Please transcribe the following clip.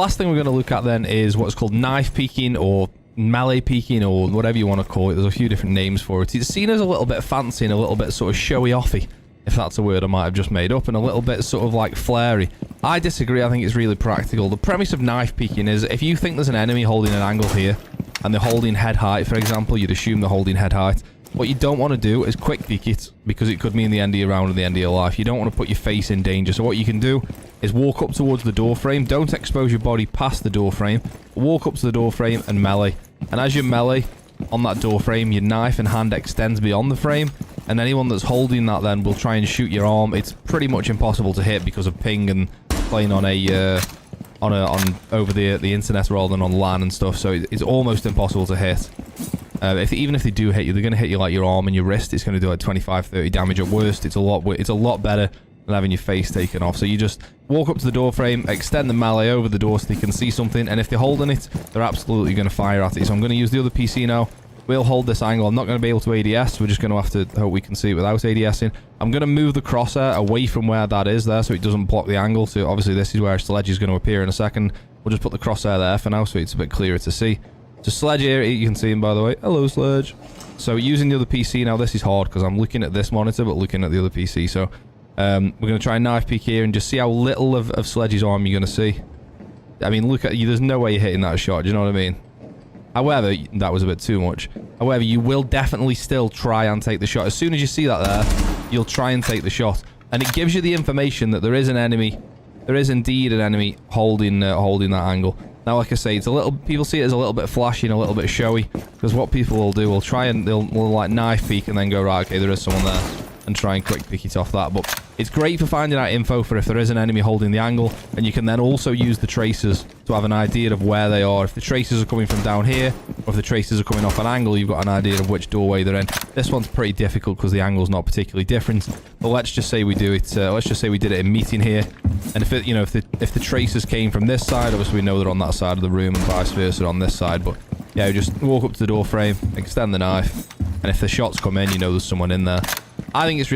Last thing we're going to look at then is what's called knife peeking or melee peeking or whatever you want to call it. There's a few different names for it. It's seen as a little bit fancy and a little bit sort of showy-offy, if that's a word I might have just made up, and a little bit sort of like flary. I disagree. I think it's really practical. The premise of knife peeking is if you think there's an enemy holding an angle here and they're holding head height, for example, you'd assume they're holding head height. What you don't want to do is quick peek it, because it could mean the end of your round and the end of your life. You don't want to put your face in danger. So what you can do is walk up towards the door frame. Don't expose your body past the door frame. Walk up to the door frame and melee. And as you melee on that door frame, your knife and hand extends beyond the frame. And anyone that's holding that then will try and shoot your arm. It's pretty much impossible to hit because of ping and playing on over the internet rather than on LAN and stuff. So it's almost impossible to hit. Even if they do hit you, they're going to hit you like your arm and your wrist. It's going to do like 25-30 damage at worst. It's a lot better than having your face taken off. So you just walk up to the door frame, extend the melee over the door so they can see something, and if they're holding it, they're absolutely going to fire at it. So I'm going to use the other PC now. We'll hold this angle. I'm not going to be able to ADS. We're just going to have to hope we can see it without ADSing. I'm going to move the crosshair away from where that is there so it doesn't block the angle. So obviously this is where Sledge is going to appear in a second. We'll just put the crosshair there for now so it's a bit clearer to see. So Sledge here, you can see him by the way. Hello, Sledge. So using the other PC now, this is hard because I'm looking at this monitor but looking at the other PC. So we're going to try and knife peek here and just see how little of Sledge's arm you're going to see. I mean, look at you. There's no way you're hitting that shot. Do you know what I mean? However, that was a bit too much. However, you will definitely still try and take the shot. As soon as you see that there, you'll try and take the shot. And it gives you the information that there is an enemy. There is indeed an enemy holding that angle. Now, like I say, it's a little. People see it as a little bit flashy and a little bit showy, because what people will do, will try and they'll like knife peek and then go, right, okay, there is someone there, and try and quick pick it off that. But it's great for finding out info for if there is an enemy holding the angle, and you can then also use the tracers to have an idea of where they are. If the tracers are coming from down here, or if the tracers are coming off an angle, you've got an idea of which doorway they're in. This one's pretty difficult because the angle's not particularly different. But let's just say we do it. Let's just say we did it in meeting here, and if it, you know, if the tracers came from this side, obviously we know they're on that side of the room, and vice versa on this side. But yeah, you just walk up to the door frame, extend the knife, and if the shots come in, you know there's someone in there. I think it's really